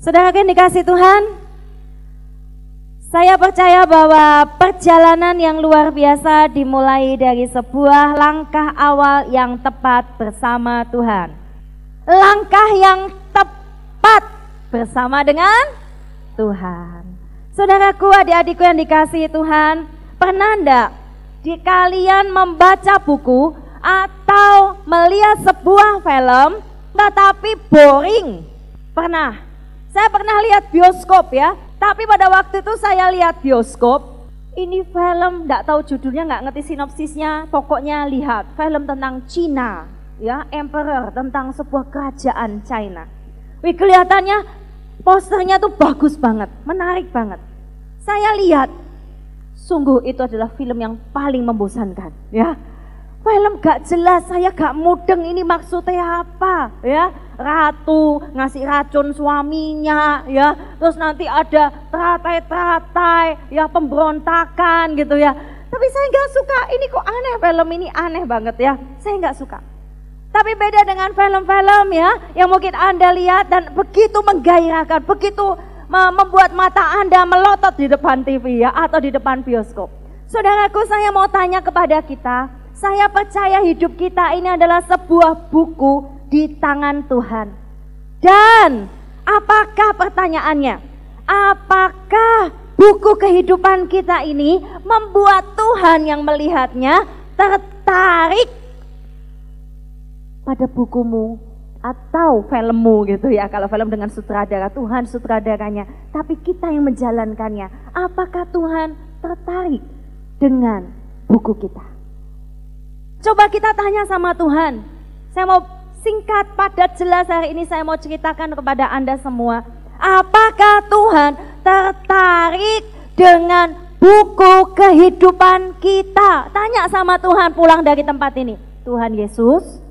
Saudara yang dikasih Tuhan, saya percaya bahwa perjalanan yang luar biasa dimulai dari sebuah langkah awal yang tepat bersama Tuhan. Langkah yang tepat bersama dengan Tuhan. Saudaraku, adik-adikku yang dikasihi Tuhan, pernah enggak kalian membaca buku atau melihat sebuah film tetapi boring? Pernah? Saya pernah lihat bioskop ya, tapi pada waktu itu saya lihat bioskop, ini film enggak tahu judulnya, enggak ngerti sinopsisnya, pokoknya lihat film tentang Cina ya, emperor, tentang sebuah kerajaan China. Wih, kelihatannya posternya tuh bagus banget, menarik banget. Saya lihat, sungguh itu adalah film yang paling membosankan ya. Film gak jelas, saya gak mudeng ini maksudnya apa ya. Ratu ngasih racun suaminya ya, terus nanti ada teratai-teratai ya, pemberontakan gitu ya. Tapi saya gak suka, ini kok aneh, film ini aneh banget ya, saya gak suka. Tapi beda dengan film-film ya, yang mungkin Anda lihat dan begitu menggairahkan, begitu membuat mata Anda melotot di depan TV ya, atau di depan bioskop. Saudaraku, saya mau tanya kepada kita, saya percaya hidup kita ini adalah sebuah buku di tangan Tuhan. Dan apakah pertanyaannya, apakah buku kehidupan kita ini membuat Tuhan yang melihatnya tertarik pada bukumu atau filmmu gitu ya? Kalau film dengan sutradara, Tuhan sutradaranya, tapi kita yang menjalankannya. Apakah Tuhan tertarik dengan buku kita? Coba kita tanya sama Tuhan. Saya mau singkat, padat, jelas hari ini saya mau ceritakan kepada Anda semua. Apakah Tuhan tertarik dengan buku kehidupan kita? Tanya sama Tuhan pulang dari tempat ini. Tuhan Yesus,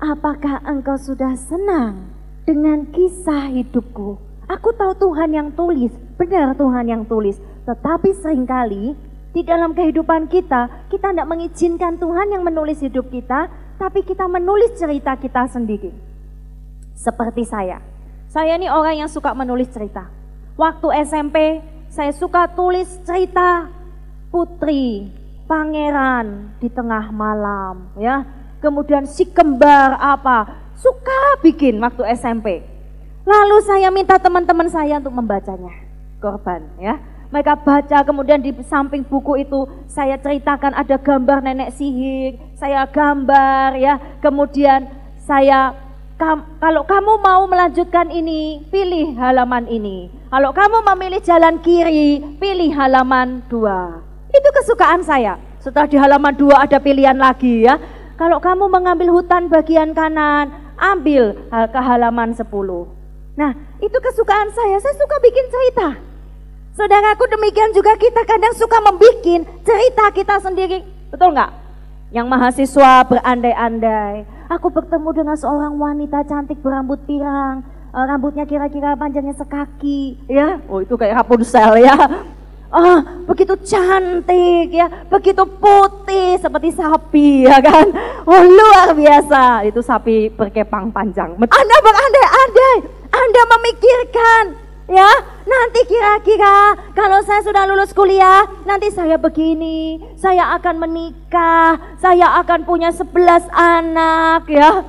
apakah Engkau sudah senang dengan kisah hidupku? Aku tahu Tuhan yang tulis, benar Tuhan yang tulis. Tetapi seringkali di dalam kehidupan kita tidak mengizinkan Tuhan yang menulis hidup kita, tapi kita menulis cerita kita sendiri. Seperti saya ini orang yang suka menulis cerita. Waktu SMP, saya suka tulis cerita putri, pangeran di tengah malam ya. Kemudian si kembar apa, suka bikin waktu SMP. Lalu saya minta teman-teman saya untuk membacanya, korban ya. Mereka baca, kemudian di samping buku itu saya ceritakan ada gambar nenek sihir, saya gambar ya. Kemudian saya, kalau kamu mau melanjutkan ini, pilih halaman ini. Kalau kamu memilih jalan kiri, pilih halaman 2. Itu kesukaan saya. Setelah di halaman 2 ada pilihan lagi ya. Kalau kamu mengambil hutan bagian kanan, ambil ke halaman 10. Nah, itu kesukaan saya suka bikin cerita. Saudaraku, demikian juga kita kadang suka membuat cerita kita sendiri, betul nggak? Yang mahasiswa berandai-andai, aku bertemu dengan seorang wanita cantik berambut pirang, rambutnya kira-kira panjangnya sekaki, ya. Oh, itu kayak Rapunzel ya. Oh, begitu cantik ya, begitu putih seperti sapi ya kan. Oh, luar biasa, itu sapi berkepang panjang. Anda berandai-andai, Anda memikirkan ya, nanti kira-kira kalau saya sudah lulus kuliah, nanti saya begini, saya akan menikah, saya akan punya 11 anak ya.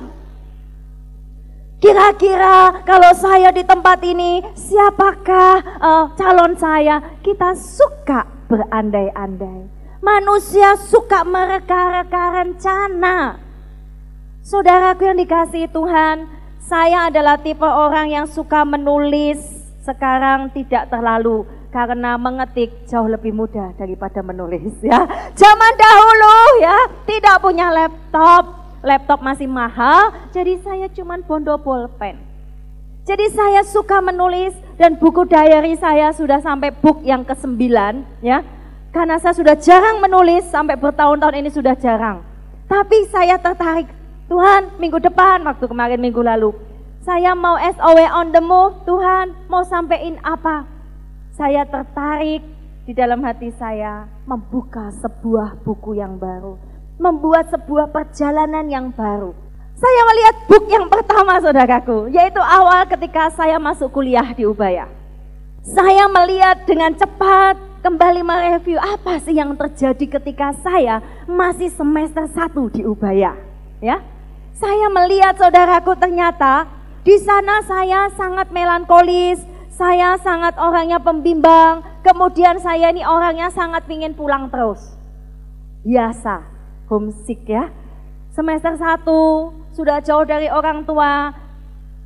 Kira-kira kalau saya di tempat ini, siapakah calon saya? Kita suka berandai-andai. Manusia suka mereka-reka rencana. Saudaraku yang dikasihi Tuhan, saya adalah tipe orang yang suka menulis. Sekarang tidak terlalu, karena mengetik jauh lebih mudah daripada menulis ya. Zaman dahulu ya, tidak punya laptop masih mahal, jadi saya cuman bondo pulpen. Jadi saya suka menulis, dan buku diary saya sudah sampai book yang ke-9 ya. Karena saya sudah jarang menulis, sampai bertahun-tahun ini sudah jarang. Tapi saya tertarik, Tuhan minggu depan, waktu kemarin minggu lalu, saya mau SOW on the move, Tuhan mau sampein apa? Saya tertarik di dalam hati saya membuka sebuah buku yang baru, membuat sebuah perjalanan yang baru. Saya melihat book yang pertama saudaraku, yaitu awal ketika saya masuk kuliah di Ubaya. Saya melihat dengan cepat kembali mereview apa sih yang terjadi ketika saya masih semester 1 di Ubaya. Ya, saya melihat saudaraku ternyata di sana saya sangat melankolis, saya sangat orangnya pembimbang, kemudian saya ini orangnya sangat ingin pulang terus. Biasa, homesick ya. Semester 1 sudah jauh dari orang tua,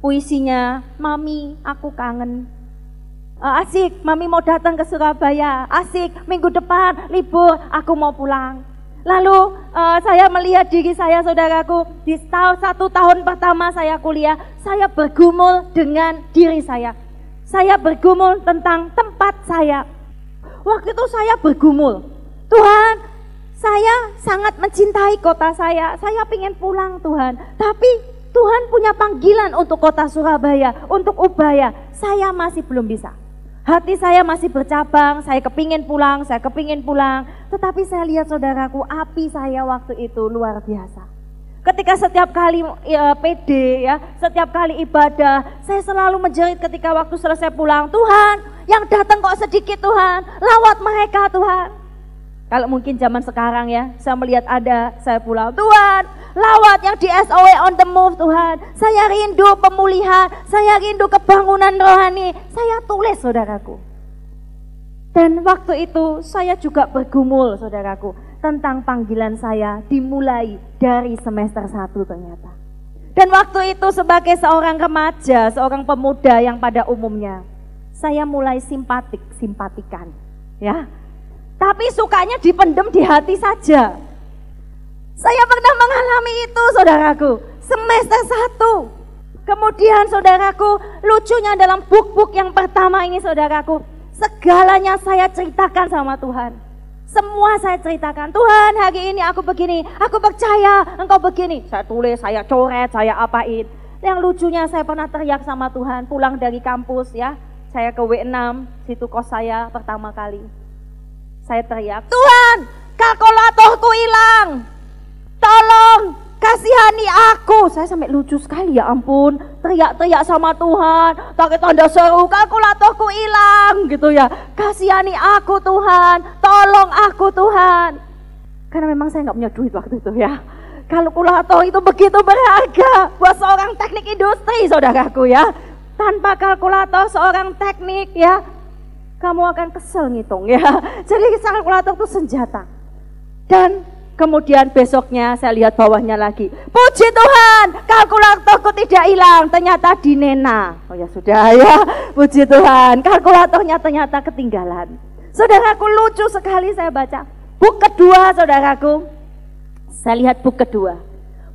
puisinya, "Mami, aku kangen." Asik, Mami mau datang ke Surabaya. Asik, minggu depan libur, aku mau pulang. Lalu saya melihat diri saya saudaraku, di 1 tahun pertama saya kuliah, saya bergumul dengan diri saya. Saya bergumul tentang tempat saya. Waktu itu saya bergumul, Tuhan, saya sangat mencintai kota saya ingin pulang Tuhan. Tapi Tuhan punya panggilan untuk kota Surabaya, untuk Ubaya, saya masih belum bisa. Hati saya masih bercabang, saya kepingin pulang. Tetapi saya lihat saudaraku, api saya waktu itu luar biasa. Ketika setiap kali PD ya, setiap kali ibadah, saya selalu menjerit ketika waktu selesai pulang, Tuhan, yang datang kok sedikit Tuhan, lawat mereka Tuhan. Kalau mungkin zaman sekarang ya, saya melihat ada, saya pulang, Tuhan, lawat yang di SOW on the move Tuhan. Saya rindu pemulihan, saya rindu kebangunan rohani. Saya tulis saudaraku. Dan waktu itu saya juga bergumul saudaraku tentang panggilan saya dimulai dari semester 1 ternyata. Dan waktu itu sebagai seorang remaja, seorang pemuda yang pada umumnya, saya mulai simpatikan ya. Tapi sukanya dipendam di hati saja. Saya pernah mengalami itu saudaraku, semester 1. Kemudian saudaraku, lucunya dalam book yang pertama ini saudaraku, segalanya saya ceritakan sama Tuhan. Semua saya ceritakan, Tuhan hari ini aku begini, aku percaya engkau begini. Saya tulis, saya coret, saya apain. Yang lucunya saya pernah teriak sama Tuhan, pulang dari kampus ya, saya ke W6, situ kos saya pertama kali. Saya teriak, Tuhan, kalkulatorku hilang, tolong kasihani aku. Saya sampai lucu sekali ya ampun, teriak-teriak sama Tuhan, pakai tanda seru, kalkulatorku hilang gitu ya. Kasihani aku Tuhan, tolong aku Tuhan. Karena memang saya nggak punya duit waktu itu ya. Kalkulator itu begitu berharga buat seorang teknik industri saudaraku ya. Tanpa kalkulator seorang teknik ya, kamu akan kesel ngitung ya. Jadi kalkulator itu senjata. Dan kemudian besoknya saya lihat bawahnya lagi, puji Tuhan, kalkulatorku tidak hilang, ternyata di Nena. Oh ya sudah ya, puji Tuhan, kalkulatornya ternyata ketinggalan. Saudaraku, lucu sekali saya baca book kedua saudaraku. Saya lihat book kedua.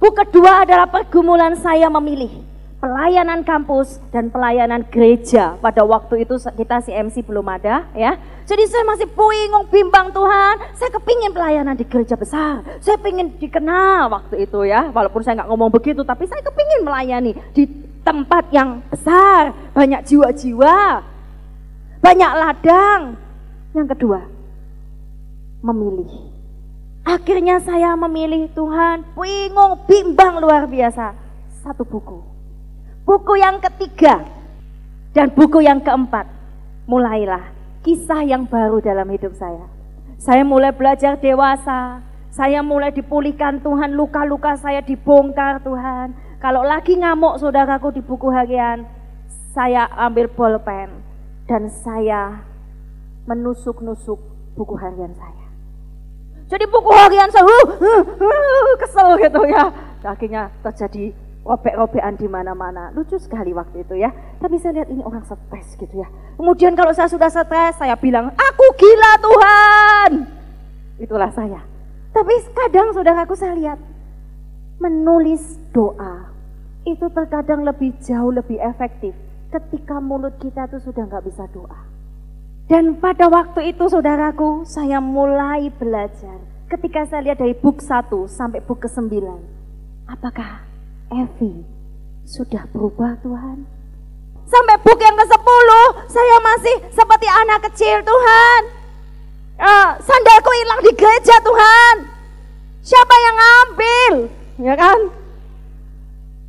Book kedua adalah pergumulan saya memilih pelayanan kampus dan pelayanan gereja. Pada waktu itu kita CMC belum ada ya. Jadi saya masih bingung, bimbang Tuhan. Saya kepingin pelayanan di gereja besar. Saya pengen dikenal waktu itu ya. Walaupun saya nggak ngomong begitu, tapi saya kepingin melayani di tempat yang besar, banyak jiwa-jiwa, banyak ladang. Yang kedua, memilih. Akhirnya saya memilih Tuhan, bingung, bimbang luar biasa. Satu buku. Buku yang ketiga dan buku yang keempat, mulailah kisah yang baru dalam hidup saya. Saya mulai belajar dewasa, saya mulai dipulihkan Tuhan, luka-luka saya dibongkar Tuhan. Kalau lagi ngamuk saudaraku di buku harian, saya ambil bolpen dan saya menusuk-nusuk buku harian saya. Jadi buku harian saya kesel gitu ya. Akhirnya terjadi robek-robekan di mana-mana. Lucu sekali waktu itu ya. Tapi saya lihat ini orang stres gitu ya. Kemudian kalau saya sudah stres, saya bilang, aku gila Tuhan. Itulah saya. Tapi kadang saudaraku saya lihat, menulis doa itu terkadang lebih jauh lebih efektif ketika mulut kita itu sudah nggak bisa doa. Dan pada waktu itu saudaraku, saya mulai belajar. Ketika saya lihat dari book 1 sampai book ke-9, apakah Evi sudah berubah Tuhan? Sampai book yang ke-10 saya masih seperti anak kecil Tuhan. Sandalku hilang di gereja Tuhan. Siapa yang ngambil? Ya kan?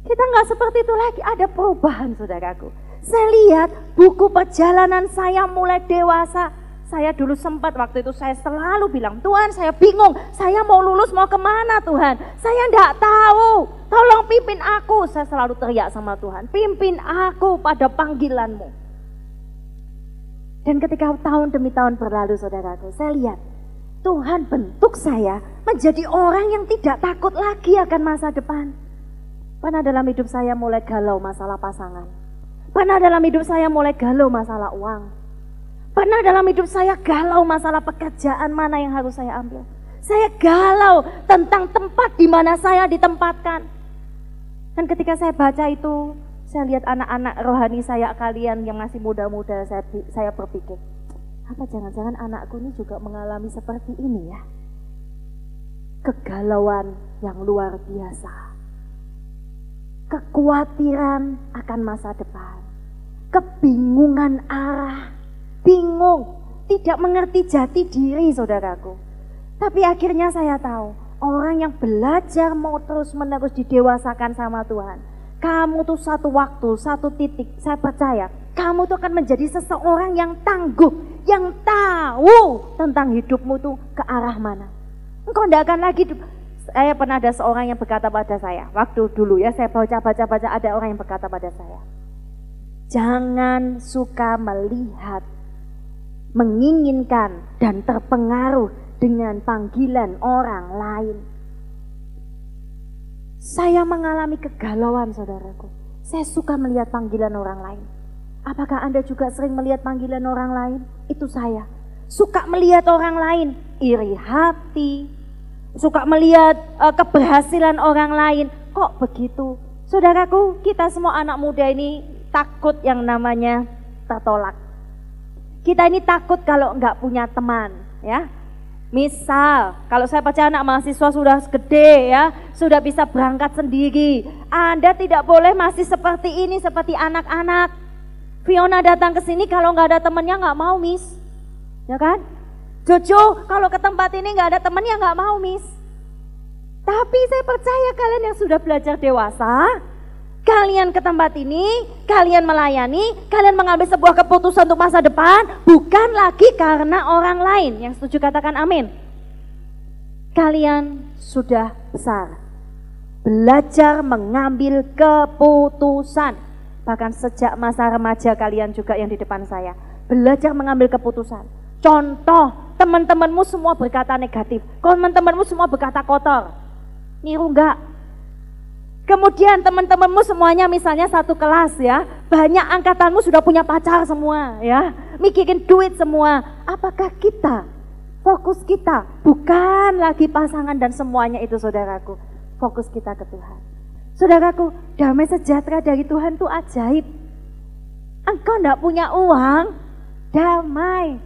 Kita nggak seperti itu lagi, ada perubahan saudaraku. Saya lihat buku perjalanan saya mulai dewasa. Saya dulu sempat waktu itu saya selalu bilang, Tuhan saya bingung, saya mau lulus mau kemana Tuhan? Saya enggak tahu, tolong pimpin aku. Saya selalu teriak sama Tuhan, pimpin aku pada panggilanmu. Dan ketika tahun demi tahun berlalu saudaraku, saya lihat Tuhan bentuk saya menjadi orang yang tidak takut lagi akan masa depan. Pernah dalam hidup saya mulai galau masalah pasangan. Pernah dalam hidup saya mulai galau masalah uang. Pernah dalam hidup saya galau masalah pekerjaan mana yang harus saya ambil. Saya galau tentang tempat di mana saya ditempatkan. Dan ketika saya baca itu, saya lihat anak-anak rohani saya kalian yang masih muda-muda, saya berpikir, apa jangan-jangan anakku ini juga mengalami seperti ini ya? Kegalauan yang luar biasa. Kekhawatiran akan masa depan. Kebingungan arah. Bingung, tidak mengerti jati diri saudaraku. Tapi akhirnya saya tahu, orang yang belajar mau terus menerus didewasakan sama Tuhan, kamu tuh satu waktu, satu titik, saya percaya kamu tuh akan menjadi seseorang yang tangguh, yang tahu tentang hidupmu tuh ke arah mana. Engkau tidak akan lagi. Saya pernah ada seorang yang berkata pada saya, waktu dulu ya saya baca ada orang yang berkata pada saya, jangan suka melihat, menginginkan dan terpengaruh dengan panggilan orang lain. Saya mengalami kegalauan saudaraku. Saya suka melihat panggilan orang lain. Apakah Anda juga sering melihat panggilan orang lain? Itu saya. Suka melihat orang lain, iri hati. Suka melihat keberhasilan orang lain. Kok begitu? Saudaraku, kita semua anak muda ini takut yang namanya tertolak. Kita ini takut kalau enggak punya teman, ya. Misal, kalau saya baca anak mahasiswa sudah gede ya, sudah bisa berangkat sendiri. Anda tidak boleh masih seperti ini, seperti anak-anak. Fiona datang ke sini kalau enggak ada temannya enggak mau, Miss. Ya kan? Jojo kalau ke tempat ini enggak ada temannya enggak mau, Miss. Tapi saya percaya kalian yang sudah belajar dewasa, kalian ke tempat ini, kalian melayani, kalian mengambil sebuah keputusan untuk masa depan, bukan lagi karena orang lain. Yang setuju katakan amin. Kalian sudah besar, belajar mengambil keputusan. Bahkan sejak masa remaja kalian juga yang di depan saya, belajar mengambil keputusan. Contoh, teman-temanmu semua berkata negatif, teman-temanmu semua berkata kotor. Niru enggak? Kemudian teman-temanmu semuanya misalnya satu kelas ya, banyak angkatanmu sudah punya pacar semua ya, mikirin duit semua. Apakah kita, fokus kita bukan lagi pasangan dan semuanya itu saudaraku, fokus kita ke Tuhan. Saudaraku, damai sejahtera dari Tuhan itu ajaib. Engkau enggak punya uang, damai.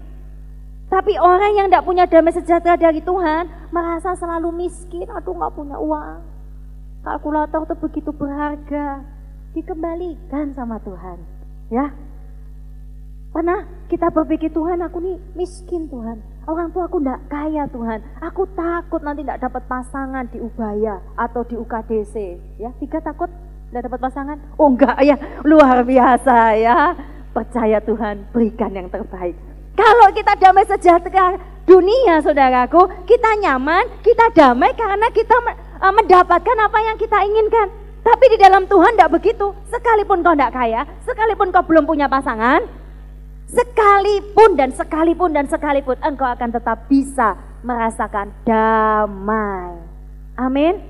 Tapi orang yang enggak punya damai sejahtera dari Tuhan merasa selalu miskin, aduh enggak punya uang. Kalkulator itu begitu berharga, dikembalikan sama Tuhan, ya. Pernah kita berpikir Tuhan aku nih miskin Tuhan, orang tua aku enggak kaya Tuhan, aku takut nanti enggak dapat pasangan di Ubaya atau di UKDC, ya. Tiga takut enggak dapat pasangan? Oh enggak ya, luar biasa ya. Percaya Tuhan berikan yang terbaik. Kalau kita damai sejahtera dunia saudaraku, kita nyaman, kita damai karena kita mendapatkan apa yang kita inginkan. Tapi di dalam Tuhan tidak begitu. Sekalipun kau tidak kaya, sekalipun kau belum punya pasangan, sekalipun engkau akan tetap bisa merasakan damai. Amin.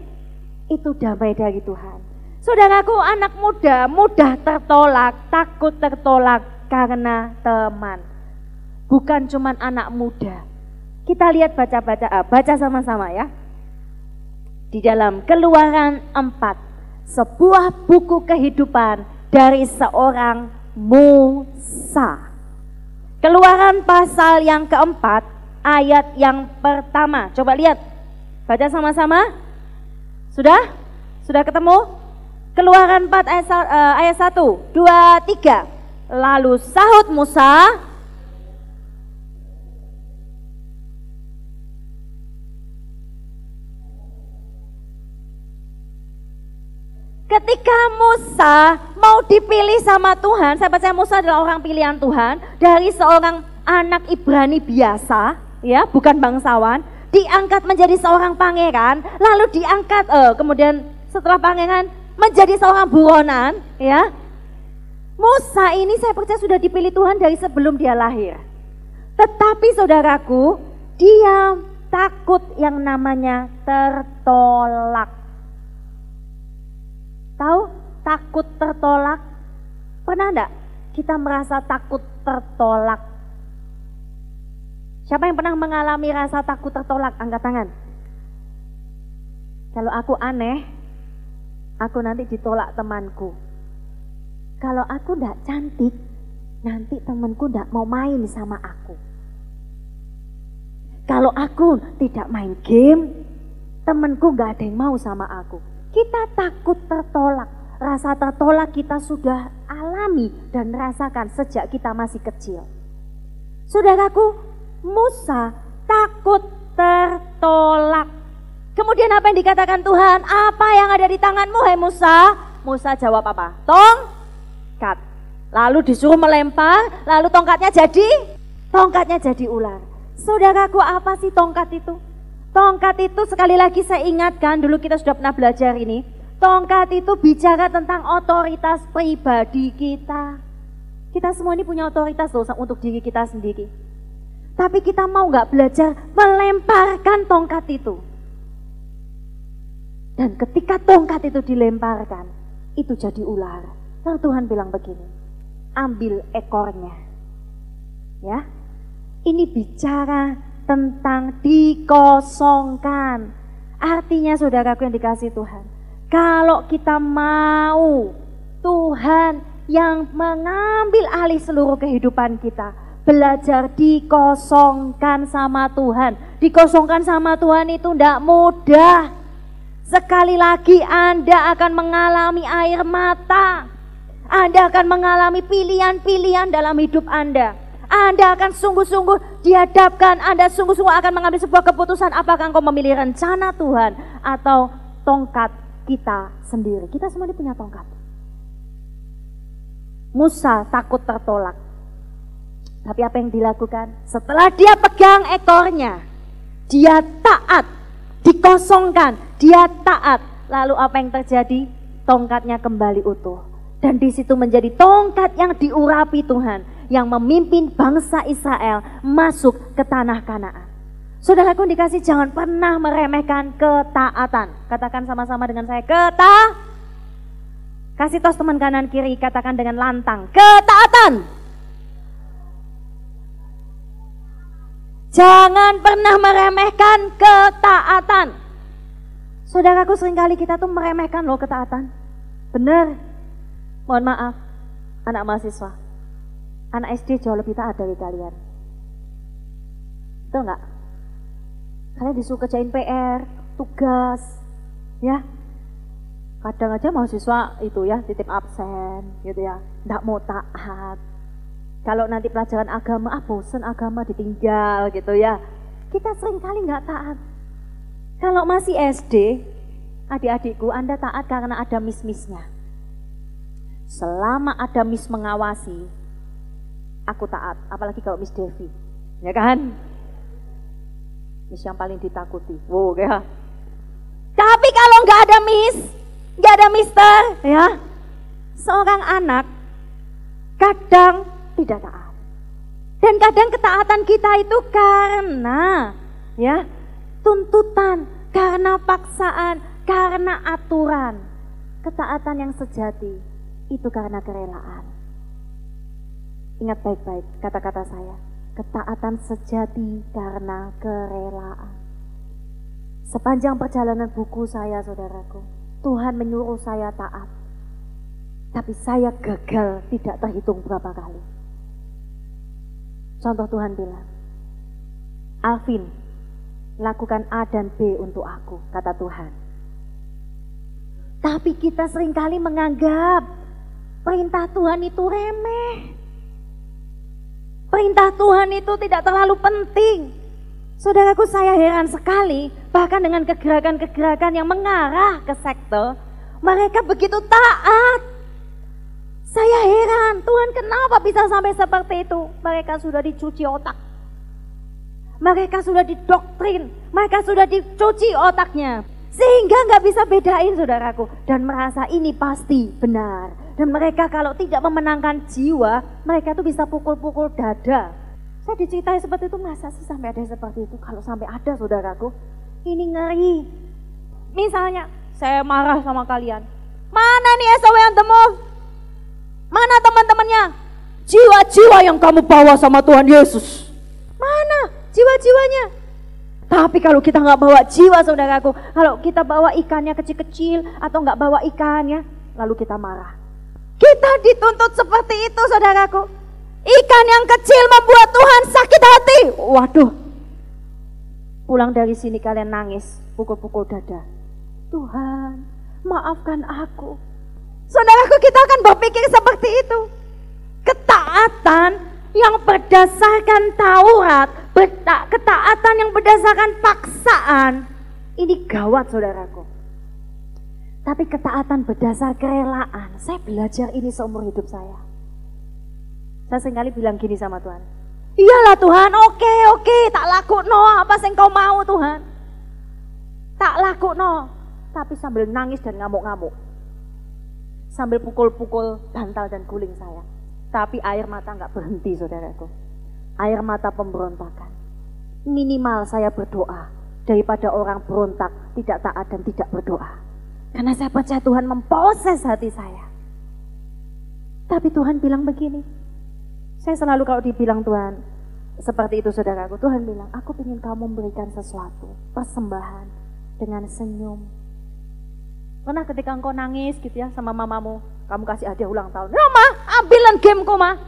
Itu damai dari Tuhan. Saudaraku, anak muda mudah tertolak, takut tertolak karena teman. Bukan cuman anak muda. Kita lihat baca sama-sama ya. Di dalam Keluaran 4, sebuah buku kehidupan dari seorang Musa. Keluaran pasal yang keempat, ayat yang pertama. Coba lihat, baca sama-sama. Sudah? Sudah ketemu? Keluaran 4 ayat 1, 2, 3. Lalu sahut Musa, Ketika Musa mau dipilih sama Tuhan, saya percaya Musa adalah orang pilihan Tuhan dari seorang anak Ibrani biasa, ya, bukan bangsawan, diangkat menjadi seorang pangeran, lalu diangkat kemudian setelah pangeran menjadi seorang buronan, ya. Musa ini saya percaya sudah dipilih Tuhan dari sebelum dia lahir. Tetapi saudaraku, dia takut yang namanya tertolak. Tahu takut tertolak? Pernah enggak kita merasa takut tertolak? Siapa yang pernah mengalami rasa takut tertolak? Angkat tangan. Kalau aku aneh, aku nanti ditolak temanku. Kalau aku enggak cantik, nanti temanku enggak mau main sama aku. Kalau aku tidak main game, temanku enggak ada yang mau sama aku. Kita takut tertolak. Rasa tertolak kita sudah alami dan rasakan sejak kita masih kecil. Saudaraku, Musa takut tertolak. Kemudian apa yang dikatakan Tuhan? Apa yang ada di tanganmu, hai Musa? Musa jawab apa? Tongkat. Lalu disuruh melempar, lalu tongkatnya jadi ular. Saudaraku, apa sih tongkat itu? Tongkat itu sekali lagi saya ingatkan, dulu kita sudah pernah belajar ini. Tongkat itu bicara tentang otoritas pribadi kita. Kita semua ini punya otoritas loh untuk diri kita sendiri. Tapi kita mau gak belajar melemparkan tongkat itu? Dan ketika tongkat itu dilemparkan, itu jadi ular. Lalu Tuhan bilang begini, ambil ekornya. Ya, ini bicara tentang dikosongkan. Artinya saudaraku yang dikasih Tuhan, kalau kita mau Tuhan yang mengambil alih seluruh kehidupan kita, belajar dikosongkan sama Tuhan. Dikosongkan sama Tuhan itu tidak mudah. Sekali lagi Anda akan mengalami air mata. Anda akan mengalami pilihan-pilihan dalam hidup Anda. Anda akan sungguh-sungguh dihadapkan, Anda sungguh-sungguh akan mengambil sebuah keputusan, apakah engkau memilih rencana Tuhan atau tongkat kita sendiri. Kita semua ini punya tongkat. Musa takut tertolak. Tapi apa yang dilakukan? Setelah dia pegang ekornya, dia taat, dikosongkan, dia taat. Lalu apa yang terjadi? Tongkatnya kembali utuh. Dan di situ menjadi tongkat yang diurapi Tuhan, yang memimpin bangsa Israel masuk ke tanah Kanaan. Saudaraku dikasih, jangan pernah meremehkan ketaatan. Katakan sama-sama dengan saya, kasih tos teman kanan kiri, katakan dengan lantang, ketaatan. Jangan pernah meremehkan ketaatan. Saudaraku, seringkali kita tuh meremehkan loh ketaatan. Bener. Mohon maaf, anak mahasiswa, anak SD jauh lebih taat dari kalian. Betul nggak? Kalian disuruh kerjain PR, tugas, ya. Kadang aja mahasiswa itu ya titip absen, gitu ya, nggak mau taat. Kalau nanti pelajaran agama, bosen agama ditinggal, gitu ya. Kita seringkali nggak taat. Kalau masih SD, adik-adikku, Anda taat karena ada miss-missnya. Selama ada Miss mengawasi, aku taat. Apalagi kalau Miss Devi, ya kan? Miss yang paling ditakuti. Wow, ya. Tapi kalau nggak ada Miss, nggak ada Mister, ya, seorang anak kadang tidak taat. Dan kadang ketaatan kita itu karena, ya, tuntutan, karena paksaan, karena aturan. Ketaatan yang sejati itu karena kerelaan. Ingat baik-baik kata-kata saya. Ketaatan sejati karena kerelaan. Sepanjang perjalanan buku saya, saudaraku, Tuhan menyuruh saya taat. Tapi saya gagal tidak terhitung berapa kali. Contoh Tuhan bilang, Alvin, lakukan A dan B untuk aku, kata Tuhan. Tapi kita seringkali menganggap perintah Tuhan itu remeh. Perintah Tuhan itu tidak terlalu penting. Saudaraku, saya heran sekali, bahkan dengan kegerakan-kegerakan yang mengarah ke sekte, Mereka begitu taat. Saya heran, Tuhan kenapa bisa sampai seperti itu? Mereka sudah dicuci otak. Mereka sudah didoktrin, mereka sudah dicuci otaknya. Sehingga nggak bisa bedain saudaraku. Dan merasa ini pasti benar. Dan mereka kalau tidak memenangkan jiwa, mereka tuh bisa pukul-pukul dada. Saya diceritain seperti itu, masa sih sampai ada seperti itu? Kalau sampai ada saudaraku, ini ngeri. Misalnya, saya marah sama kalian. Mana nih SOW on the move? Mana teman-temannya? Jiwa-jiwa yang kamu bawa sama Tuhan Yesus. Mana jiwa-jiwanya? Tapi kalau kita nggak bawa jiwa saudaraku, kalau kita bawa ikannya kecil-kecil atau nggak bawa ikannya, lalu kita marah. Kita dituntut seperti itu saudaraku. Ikan yang kecil membuat Tuhan sakit hati. Waduh. Pulang dari sini kalian nangis, pukul-pukul dada. Tuhan, maafkan aku. Saudaraku, kita akan berpikir seperti itu. Ketaatan yang berdasarkan Taurat, ketaatan yang berdasarkan paksaan, ini gawat saudaraku. Tapi ketaatan berdasar kerelaan, saya belajar ini seumur hidup saya. Saya seringkali bilang gini sama Tuhan, iyalah Tuhan, oke, tak laku no, apa yang kau mau Tuhan. Tak laku no, tapi sambil nangis dan ngamuk-ngamuk. Sambil pukul-pukul bantal dan guling saya. Tapi air mata gak berhenti saudaraku. Air mata pemberontakan. Minimal saya berdoa daripada orang berontak, tidak taat dan tidak berdoa. Karena saya percaya Tuhan memproses hati saya. Tapi Tuhan bilang begini. Saya selalu kalau dibilang Tuhan seperti itu saudaraku, Tuhan bilang, aku ingin kamu memberikan sesuatu, persembahan dengan senyum. Pernah ketika engkau nangis gitu ya sama mamamu, kamu kasih hadiah ulang tahun. Ya ma, ambilan gameku ma.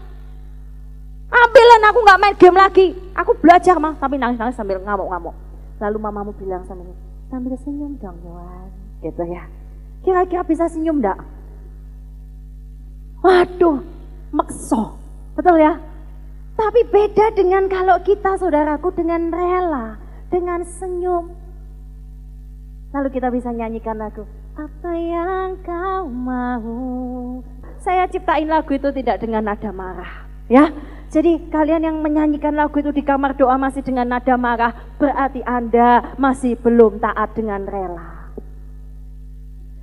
Ambilan, aku gak main game lagi. Aku belajar ma, tapi nangis-nangis sambil ngamuk-ngamuk. Lalu mamamu bilang sambil senyum dong Yohan. Gitu ya. Kira-kira bisa senyum enggak? Waduh, makso. Betul ya? Tapi beda dengan kalau kita saudaraku dengan rela, dengan senyum. Lalu kita bisa nyanyikan lagu, apa yang kau mau. Saya ciptain lagu itu tidak dengan nada marah. Ya, jadi kalian yang menyanyikan lagu itu di kamar doa masih dengan nada marah, berarti Anda masih belum taat dengan rela.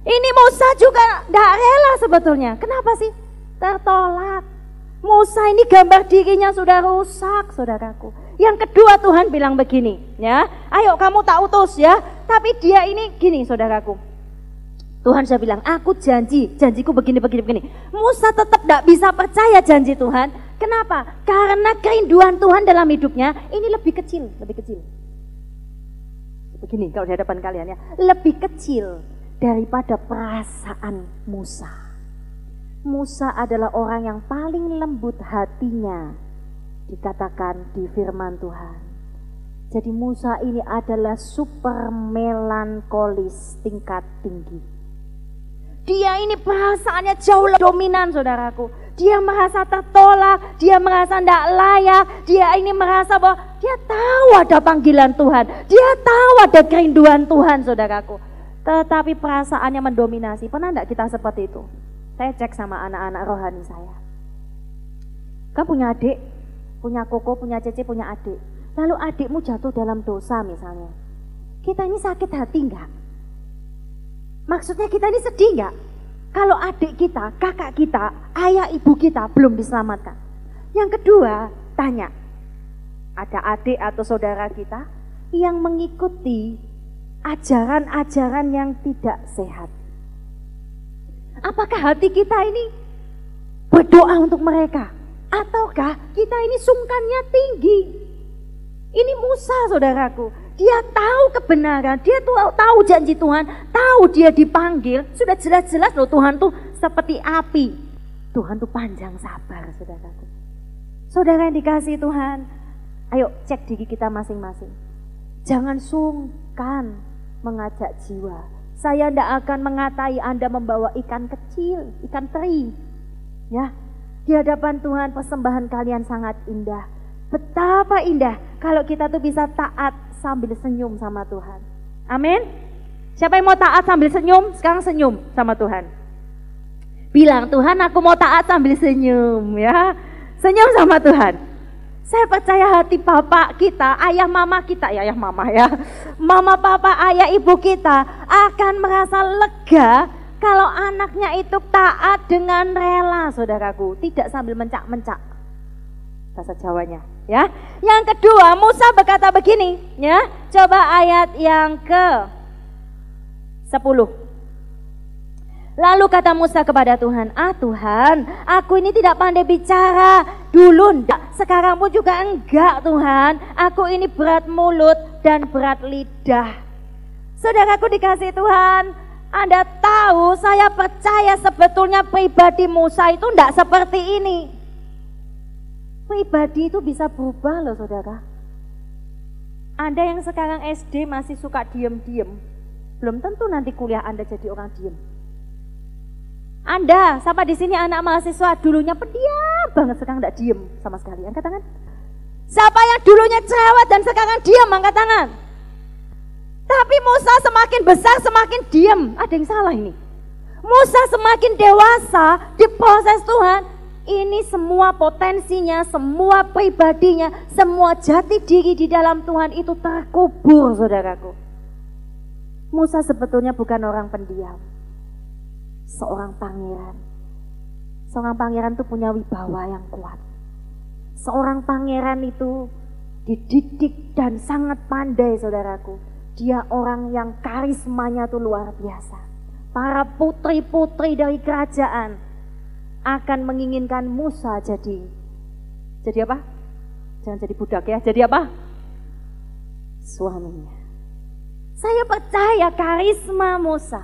Ini Musa juga tidak rela sebetulnya. Kenapa sih? Tertolak. Musa ini gambar dirinya sudah rusak, saudaraku. Yang kedua Tuhan bilang begini, ya, ayo kamu tak utus ya. Tapi dia ini gini, saudaraku. Tuhan sudah bilang, aku janjiku begini. Musa tetap tidak bisa percaya janji Tuhan. Kenapa? Karena kerinduan Tuhan dalam hidupnya ini lebih kecil. Begini kalau di hadapan kalian ya, lebih kecil daripada perasaan Musa. Musa adalah orang yang paling lembut hatinya, dikatakan di firman Tuhan. Jadi Musa ini adalah super melankolis tingkat tinggi. Dia ini perasaannya jauh lebih dominan saudaraku. Dia merasa tertolak, dia merasa tidak layak, dia ini merasa bahwa dia tahu ada panggilan Tuhan, dia tahu ada kerinduan Tuhan saudaraku. Tetapi perasaannya mendominasi. Pernah tidak kita seperti itu? Saya cek sama anak-anak rohani saya. Kamu punya adik, punya koko, punya cece, punya adik. Lalu adikmu jatuh dalam dosa misalnya. Kita ini sakit hati enggak? Maksudnya kita ini sedih enggak? Kalau adik kita, kakak kita, ayah ibu kita belum diselamatkan. Yang kedua, tanya. Ada adik atau saudara kita yang mengikuti ajaran-ajaran yang tidak sehat. Apakah hati kita ini berdoa untuk mereka? Ataukah kita ini sungkannya tinggi? Ini Musa saudaraku, dia tahu kebenaran, dia tahu janji Tuhan, tahu dia dipanggil, sudah jelas-jelas loh Tuhan tuh seperti api. Tuhan tuh panjang sabar saudaraku. Saudara yang dikasihi Tuhan, ayo cek diri kita masing-masing. Jangan sungkan mengajak jiwa. Saya tidak akan mengatai Anda membawa ikan kecil, ikan teri. Ya, di hadapan Tuhan persembahan kalian sangat indah. Betapa indah kalau kita tuh bisa taat sambil senyum sama Tuhan. Amin. Siapa yang mau taat sambil senyum? Sekarang senyum sama Tuhan. Bilang, Tuhan aku mau taat sambil senyum ya. Senyum sama Tuhan. Saya percaya hati bapak kita, ayah mama kita, ya ayah mama ya. Mama papa, ayah ibu kita akan merasa lega kalau anaknya itu taat dengan rela, saudaraku. Tidak sambil mencak-mencak. Bahasa Jawanya ya. Yang kedua, Musa berkata begini ya. Coba ayat yang ke 10. Lalu kata Musa kepada Tuhan, Tuhan, aku ini tidak pandai bicara. Dulu enggak, sekarang pun juga enggak Tuhan. Aku ini berat mulut dan berat lidah. Saudaraku dikasih Tuhan, Anda tahu saya percaya sebetulnya pribadi Musa itu enggak seperti ini. Pribadi itu bisa berubah loh saudara. Anda yang sekarang SD masih suka diem-diem, belum tentu nanti kuliah Anda jadi orang diem. Anda sama di sini anak mahasiswa dulunya pendiam banget, sekarang enggak diem sama sekali. Angkat tangan. Siapa yang dulunya cerewet dan sekarang diem, angkat tangan. Tapi Musa semakin besar semakin diem. Ada yang salah ini. Musa semakin dewasa diproses Tuhan. Ini semua potensinya, semua pribadinya, semua jati diri di dalam Tuhan itu terkubur saudaraku. Musa sebetulnya bukan orang pendiam. Seorang pangeran. Seorang pangeran itu punya wibawa yang kuat. Seorang pangeran itu dididik dan sangat pandai saudaraku. Dia orang yang karismanya itu luar biasa. Para putri-putri dari kerajaan akan menginginkan Musa jadi apa? Jangan jadi budak ya, jadi apa? Suaminya. Saya percaya karisma Musa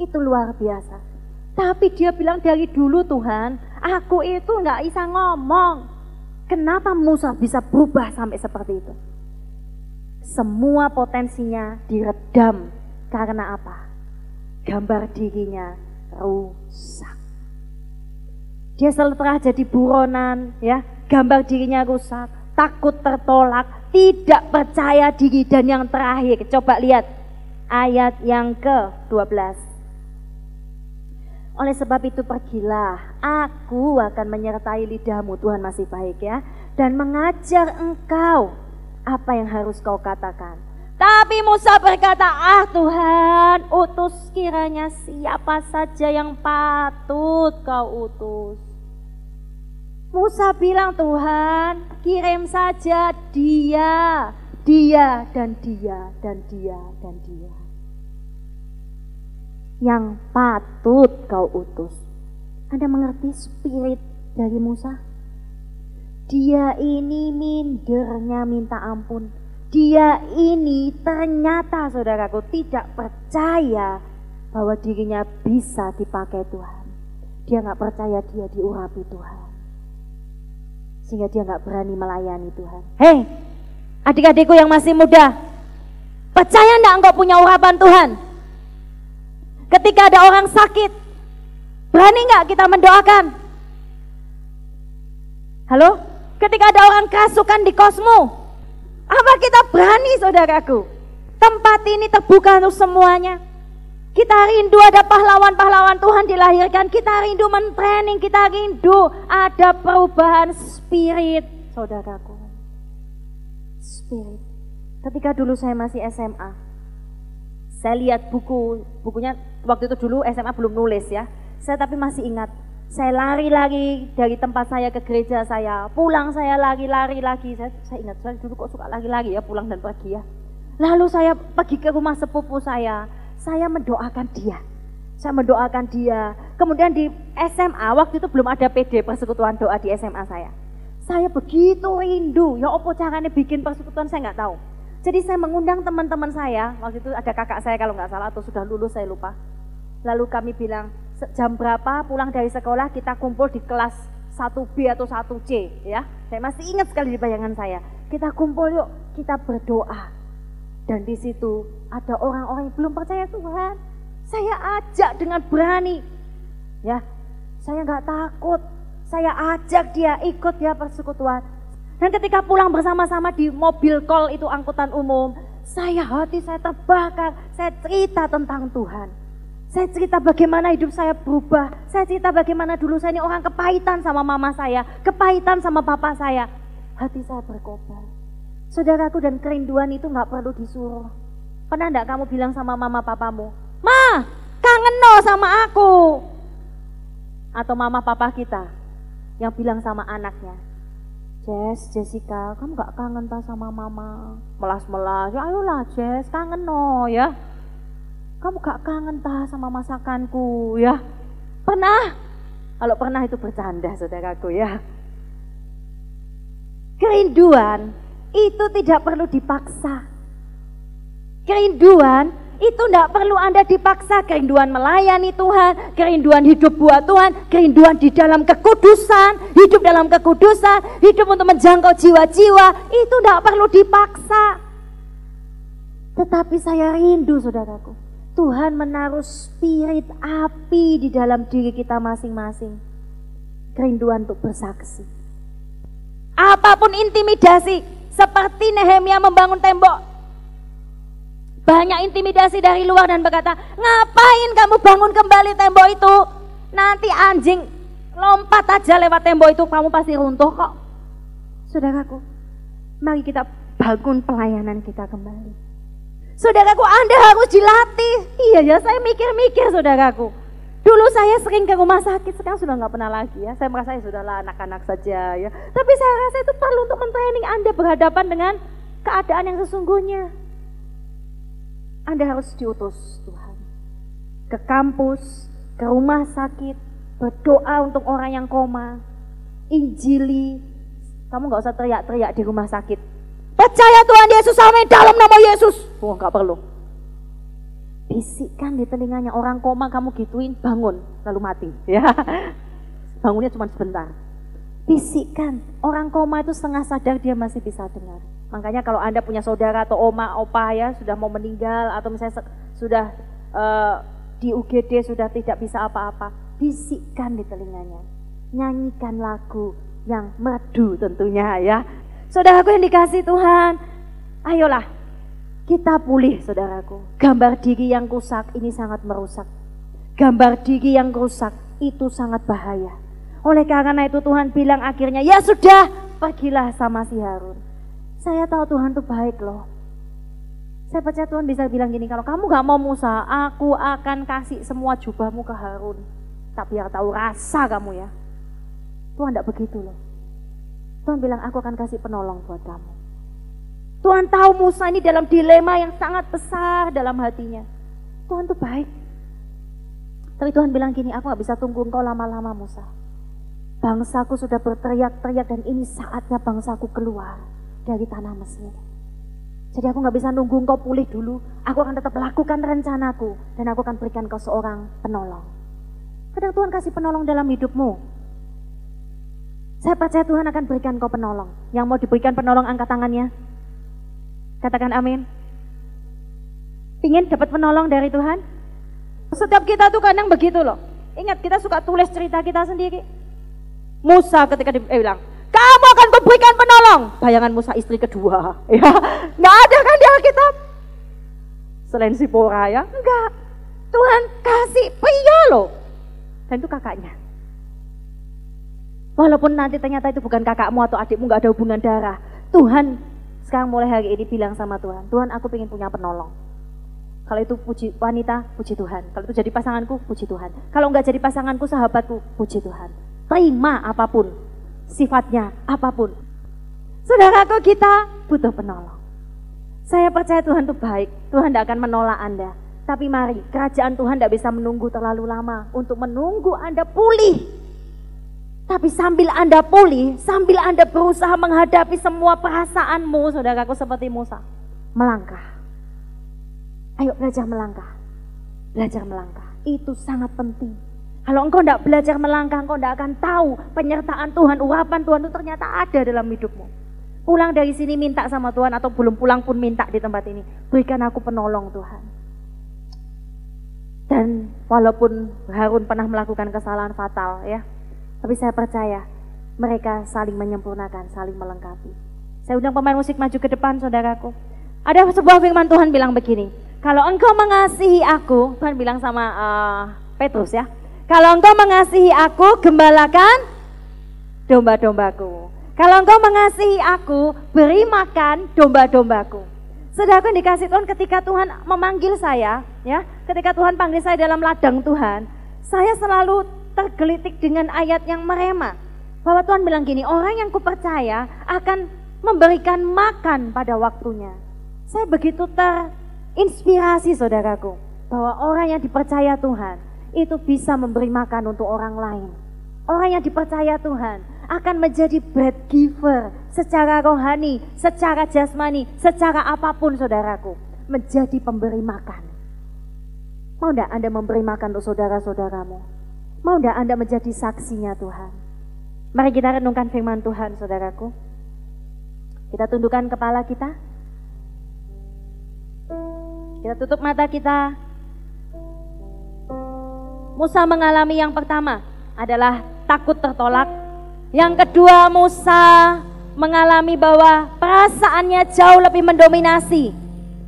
itu luar biasa. Tapi dia bilang dari dulu Tuhan, aku itu nggak bisa ngomong. Kenapa Musa bisa berubah sampai seperti itu? Semua potensinya diredam karena apa? Gambar dirinya rusak. Dia setelah jadi buronan, ya, gambar dirinya rusak, takut tertolak, tidak percaya diri, dan yang terakhir, coba lihat ayat yang ke-12. Oleh sebab itu pergilah, aku akan menyertai lidahmu, Tuhan masih baik ya, dan mengajar engkau apa yang harus kau katakan. Tapi Musa berkata, Tuhan, utus kiranya siapa saja yang patut kau utus. Musa bilang, Tuhan, kirim saja dia dan dia dan dia dan dia yang patut kau utus. Anda mengerti spirit dari Musa? Dia ini mindernya minta ampun. Dia ini ternyata saudaraku tidak percaya bahwa dirinya bisa dipakai Tuhan. Dia gak percaya dia diurapi Tuhan, sehingga dia gak berani melayani Tuhan. Hei adik-adikku yang masih muda, percaya enggak engkau punya urapan Tuhan? Ketika ada orang sakit, berani enggak kita mendoakan? Halo? Ketika ada orang kerasukan di kosmu, apa kita berani saudaraku? Tempat ini terbuka untuk semuanya. Kita rindu ada pahlawan-pahlawan Tuhan dilahirkan. Kita rindu mentraining, kita rindu ada perubahan spirit saudaraku. Spirit. Ketika dulu saya masih SMA, saya lihat bukunya waktu itu dulu SMA belum nulis ya. Saya tapi masih ingat, saya lari-lari dari tempat saya ke gereja saya, pulang saya lari-lari lagi. Saya ingat, saya dulu kok suka lari-lari ya, pulang dan pergi ya. Lalu saya pergi ke rumah sepupu saya mendoakan dia. Saya mendoakan dia. Kemudian di SMA, waktu itu belum ada PD, persekutuan doa di SMA saya. Saya begitu rindu, ya apa caranya bikin persekutuan saya nggak tahu. Jadi saya mengundang teman-teman saya, waktu itu ada kakak saya kalau nggak salah atau sudah lulus saya lupa. Lalu kami bilang, jam berapa pulang dari sekolah kita kumpul di kelas 1B atau 1C ya. Saya masih ingat sekali di bayangan saya. Kita kumpul yuk, kita berdoa. Dan di situ ada orang-orang yang belum percaya Tuhan. Saya ajak dengan berani. Ya, saya nggak takut. Saya ajak dia ikut ya persekutuan. Dan ketika pulang bersama-sama di mobil kol itu angkutan umum, hati saya terbakar, saya cerita tentang Tuhan. Saya cerita bagaimana hidup saya berubah, saya cerita bagaimana dulu saya ini orang kepahitan sama mama saya, kepahitan sama papa saya. Hati saya berkobar. Saudaraku, dan kerinduan itu gak perlu disuruh. Pernah enggak kamu bilang sama mama papamu, "Ma, kangen no sama aku." Atau mama papa kita yang bilang sama anaknya, Jessica, kamu gak kangen tak sama mama?" Melas-melas, "Ya ayolah Jess, kangen no ya. Kamu gak kangen tak sama masakanku ya?" Pernah? Kalau pernah itu bercanda saudaraku ya. Kerinduan itu tidak perlu dipaksa. Kerinduan itu tidak perlu Anda dipaksa. Kerinduan melayani Tuhan, kerinduan hidup buat Tuhan, kerinduan di dalam kekudusan, hidup dalam kekudusan, hidup untuk menjangkau jiwa-jiwa, itu tidak perlu dipaksa. Tetapi saya rindu saudaraku, Tuhan menaruh spirit api di dalam diri kita masing-masing. Kerinduan untuk bersaksi. Apapun intimidasi, seperti Nehemia membangun tembok. Banyak intimidasi dari luar dan berkata, "Ngapain kamu bangun kembali tembok itu? Nanti anjing lompat aja lewat tembok itu, kamu pasti runtuh kok." Saudaraku, mari kita bangun pelayanan kita kembali. Saudaraku, Anda harus dilatih. Iya ya, saya mikir-mikir saudaraku. Dulu saya sering ke rumah sakit, sekarang sudah nggak pernah lagi ya. Saya merasa ya sudahlah, anak-anak saja ya. Tapi saya rasa itu perlu untuk men-training Anda berhadapan dengan keadaan yang sesungguhnya. Anda harus diutus Tuhan ke kampus, ke rumah sakit, berdoa untuk orang yang koma, injili. Kamu gak usah teriak-teriak di rumah sakit, "Percaya Tuhan Yesus, amin, dalam nama Yesus." Oh, gak perlu. Bisikkan di telinganya, orang koma kamu gituin, bangun, lalu mati ya. Bangunnya cuma sebentar. Bisikkan, orang koma itu setengah sadar dia masih bisa dengar. Makanya kalau Anda punya saudara atau oma, opa ya sudah mau meninggal atau misalnya sudah di UGD sudah tidak bisa apa-apa, bisikkan di telinganya. Nyanyikan lagu yang merdu tentunya ya. Saudaraku yang dikasih Tuhan, ayolah kita pulih saudaraku. Gambar diri yang rusak ini sangat merusak. Gambar diri yang rusak itu sangat bahaya. Oleh karena itu Tuhan bilang akhirnya, "Ya sudah, pergilah sama si Harun." Saya tahu Tuhan itu baik loh. Saya percaya Tuhan bisa bilang gini, "Kalau kamu gak mau Musa, aku akan kasih semua jubahmu ke Harun. Tapi biar tahu rasa kamu ya." Tuhan tidak begitu loh. Tuhan bilang, "Aku akan kasih penolong buat kamu." Tuhan tahu Musa ini dalam dilema yang sangat besar dalam hatinya. Tuhan itu baik. Tapi Tuhan bilang gini, "Aku gak bisa tunggu engkau lama-lama Musa. Bangsaku sudah berteriak-teriak dan ini saatnya bangsaku keluar dari tanah Mesir. Jadi aku gak bisa nunggu engkau pulih dulu. Aku akan tetap lakukan rencanaku dan aku akan berikan kau seorang penolong." Kadang Tuhan kasih penolong dalam hidupmu. Saya percaya Tuhan akan berikan kau penolong. Yang mau diberikan penolong angkat tangannya. Katakan amin. Pingin dapat penolong dari Tuhan? Setiap kita tuh kadang begitu loh. Ingat, kita suka tulis cerita kita sendiri. Musa ketika bilang, "Kamu akan kuberikan penolong." Bayangan Musa istri kedua, ya, nggak ada kan di Alkitab. Selain Sipora ya, enggak. Tuhan kasih pria loh, dan itu kakaknya. Walaupun nanti ternyata itu bukan kakakmu atau adikmu, nggak ada hubungan darah. Tuhan sekarang mulai hari ini bilang sama Tuhan, "Tuhan, aku pengen punya penolong." Kalau itu puji wanita, puji Tuhan. Kalau itu jadi pasanganku, puji Tuhan. Kalau enggak jadi pasanganku, sahabatku, puji Tuhan. Terima apapun, sifatnya apapun. Saudaraku, kita butuh penolong. Saya percaya Tuhan itu baik. Tuhan tidak akan menolak Anda. Tapi mari, kerajaan Tuhan tidak bisa menunggu terlalu lama untuk menunggu Anda pulih. Tapi sambil Anda pulih, sambil Anda berusaha menghadapi semua perasaanmu, saudaraku, seperti Musa, melangkah. Ayo belajar melangkah. Belajar melangkah. Itu sangat penting. Kalau engkau tidak belajar melangkah, engkau tidak akan tahu penyertaan Tuhan, urapan Tuhan itu ternyata ada dalam hidupmu. Pulang dari sini minta sama Tuhan, atau belum pulang pun minta di tempat ini. Berikan aku penolong Tuhan. Dan walaupun Harun pernah melakukan kesalahan fatal ya, tapi saya percaya mereka saling menyempurnakan, saling melengkapi. Saya undang pemain musik maju ke depan saudaraku. Ada sebuah firman Tuhan bilang begini, kalau engkau mengasihi aku, Tuhan bilang sama Petrus ya, kalau engkau mengasihi aku, gembalakan domba-dombaku. Kalau engkau mengasihi aku, beri makan domba-dombaku. Saudaraku yang dikasih Tuhan, ketika Tuhan memanggil saya, ya, ketika Tuhan panggil saya dalam ladang Tuhan, saya selalu tergelitik dengan ayat yang merema. Bahwa Tuhan bilang gini, orang yang kupercaya akan memberikan makan pada waktunya. Saya begitu terinspirasi saudaraku, bahwa orang yang dipercaya Tuhan itu bisa memberi makan untuk orang lain. Orang yang dipercaya Tuhan akan menjadi bread giver secara rohani, secara jasmani, secara apapun saudaraku. Menjadi pemberi makan. Mau enggak Anda memberi makan untuk saudara-saudaramu? Mau enggak Anda menjadi saksinya Tuhan? Mari kita renungkan firman Tuhan saudaraku. Kita tundukkan kepala kita. Kita tutup mata kita. Musa mengalami yang pertama adalah takut tertolak. Yang kedua, Musa mengalami bahwa perasaannya jauh lebih mendominasi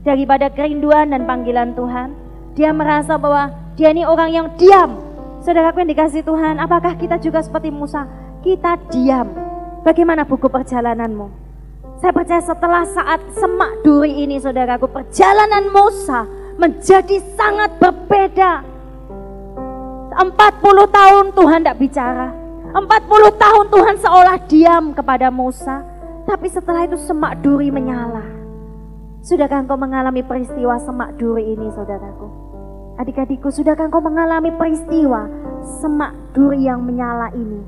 daripada kerinduan dan panggilan Tuhan. Dia merasa bahwa dia ini orang yang diam. Saudaraku yang dikasih Tuhan, apakah kita juga seperti Musa? Kita diam. Bagaimana buku perjalananmu? Saya percaya setelah saat semak duri ini saudaraku, perjalanan Musa menjadi sangat berbeda. 40 tahun Tuhan tidak bicara. 40 tahun Tuhan seolah diam kepada Musa. Tapi setelah itu semak duri menyala. Sudahkah engkau mengalami peristiwa semak duri ini saudaraku? Adik-adikku, sudahkah engkau mengalami peristiwa semak duri yang menyala ini?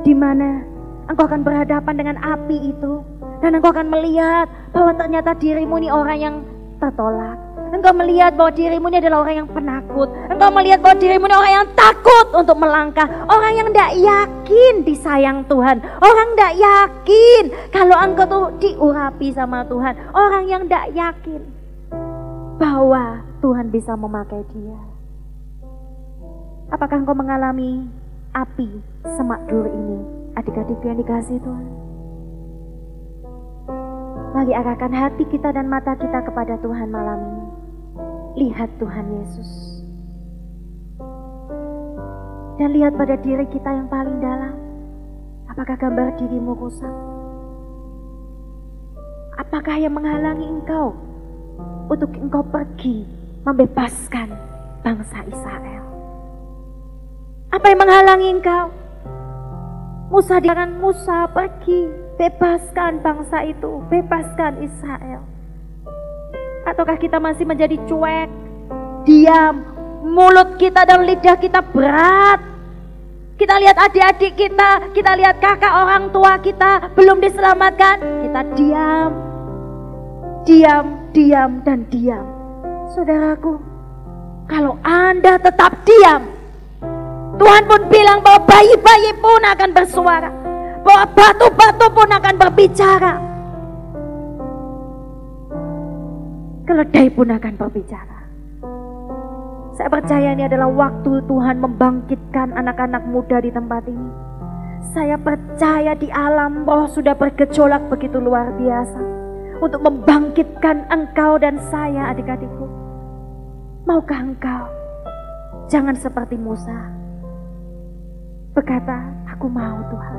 Di mana engkau akan berhadapan dengan api itu. Dan engkau akan melihat bahwa ternyata dirimu ini orang yang tertolak. Engkau melihat bahwa dirimu ini adalah orang yang penakut. Engkau melihat bahwa dirimu ini orang yang takut untuk melangkah. Orang yang tidak yakin disayang Tuhan. Orang tidak yakin kalau engkau tuh diurapi sama Tuhan. Orang yang tidak yakin bahwa Tuhan bisa memakai dia. Apakah engkau mengalami api semak dur ini? Adik-adik yang dikasihi Tuhan, mari arahkan hati kita dan mata kita kepada Tuhan malam ini. Lihat Tuhan Yesus. Dan lihat pada diri kita yang paling dalam. Apakah gambar dirimu rusak? Apakah yang menghalangi engkau untuk engkau pergi membebaskan bangsa Israel? Apa yang menghalangi engkau? Musa dikatakan, Musa pergi, bebaskan bangsa itu, bebaskan Israel. Ataukah kita masih menjadi cuek, diam, mulut kita dan lidah kita berat. Kita lihat adik-adik kita lihat kakak orang tua kita belum diselamatkan, kita diam, dan diam. Saudaraku, kalau Anda tetap diam, Tuhan pun bilang bahwa bayi-bayi pun akan bersuara, bahwa batu-batu pun akan berbicara, keledai pun akan berbicara. Saya percaya ini adalah waktu Tuhan membangkitkan anak-anak muda di tempat ini. Saya percaya di alam roh sudah bergejolak begitu luar biasa untuk membangkitkan engkau dan saya, adik-adikku. Maukah engkau jangan seperti Musa berkata, aku mau Tuhan.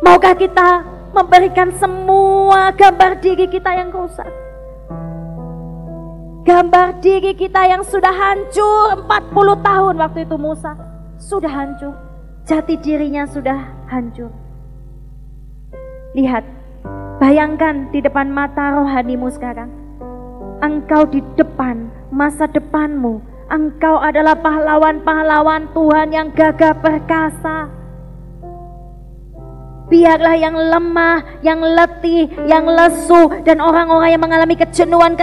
Maukah kita memberikan semua gambar diri kita yang rusak, gambar diri kita yang sudah hancur 40 tahun waktu itu Musa sudah hancur, jati dirinya sudah hancur. Lihat, bayangkan di depan mata rohanimu sekarang, engkau di depan masa depanmu. Engkau adalah pahlawan-pahlawan Tuhan yang gagah perkasa. Biarlah yang lemah, yang letih, yang lesu, dan orang-orang yang mengalami kejenuhan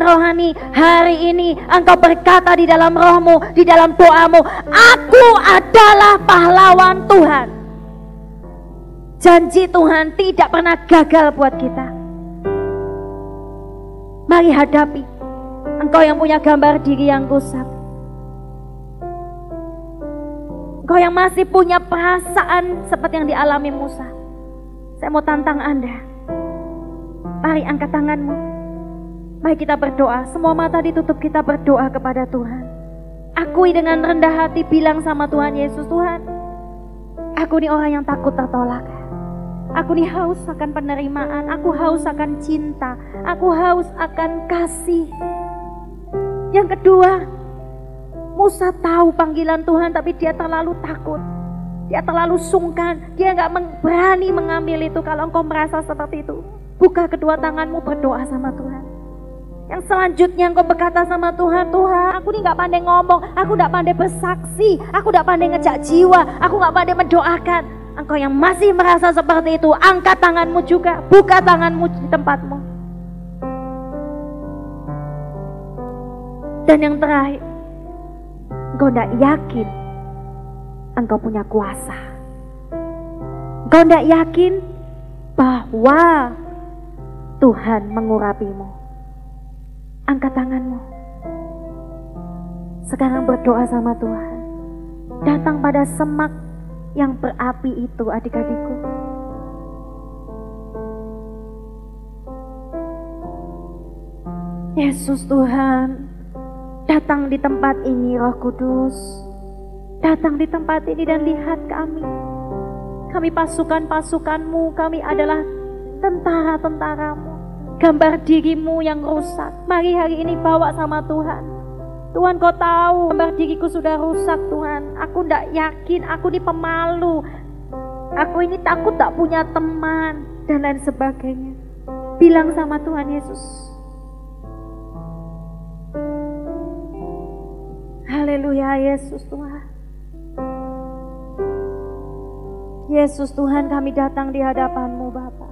rohani, hari ini engkau berkata di dalam rohmu, di dalam doamu, aku adalah pahlawan Tuhan. Janji Tuhan tidak pernah gagal buat kita. Mari hadapi. Engkau yang punya gambar diri yang rusak, engkau yang masih punya perasaan seperti yang dialami Musa, saya mau tantang Anda. Mari angkat tanganmu. Mari kita berdoa. Semua mata ditutup, kita berdoa kepada Tuhan. Akui dengan rendah hati, bilang sama Tuhan Yesus, Tuhan, aku ini orang yang takut tertolak. Aku ini haus akan penerimaan, aku haus akan cinta, aku haus akan kasih. Yang kedua, Musa tahu panggilan Tuhan tapi dia terlalu takut. Dia terlalu sungkan, dia gak berani mengambil itu. Kalau engkau merasa seperti itu, buka kedua tanganmu, berdoa sama Tuhan. Yang selanjutnya engkau berkata sama Tuhan, Tuhan, aku ini gak pandai ngomong, aku gak pandai bersaksi, aku gak pandai ngejak jiwa, aku gak pandai mendoakan. Engkau yang masih merasa seperti itu, angkat tanganmu juga, buka tanganmu di tempatmu. Dan yang terakhir, engkau gak yakin engkau punya kuasa. Engkau tidak yakin bahwa Tuhan mengurapimu. Angkat tanganmu. Sekarang berdoa sama Tuhan. Datang pada semak yang berapi itu, adik-adikku. Yesus Tuhan, datang di tempat ini, Roh Kudus. Datang di tempat ini dan lihat kami. Kami pasukan-pasukanmu, kami adalah tentara-tentaramu. Gambar dirimu yang rusak, mari hari ini bawa sama Tuhan. Tuhan, kau tahu gambar diriku sudah rusak Tuhan. Aku tidak yakin, aku ini pemalu. Aku ini takut tak punya teman dan lain sebagainya. Bilang sama Tuhan Yesus. Haleluya Yesus Tuhan. Yesus Tuhan, kami datang di hadapan-Mu Bapa.